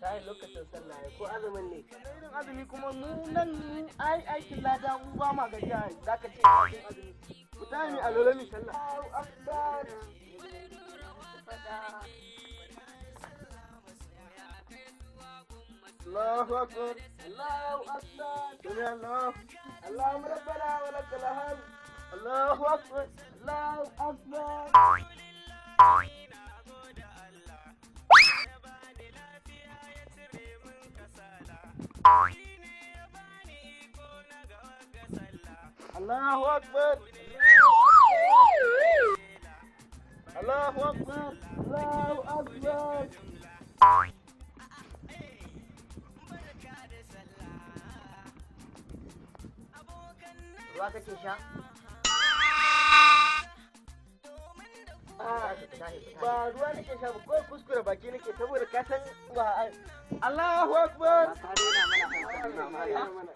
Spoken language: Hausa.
sai lokacin sallah ko azumin ne irin azumi kuma mu nan mu aikin lada mu ba ma gajiya zaka ce aikin azumi ku ta mi alola mi sallah Allahu akbar Allahu akbar Allahu akbar sami Allah Allahumma rabbana wa lakal hamd Allahu akbar Allahu akbar Allahu akbar Allahu akbar Allahu akbar ruwa kake sha ba ruwa nake sha ba ko kuskure baki nake saboda ka san ba Allahu akbar ka rena mana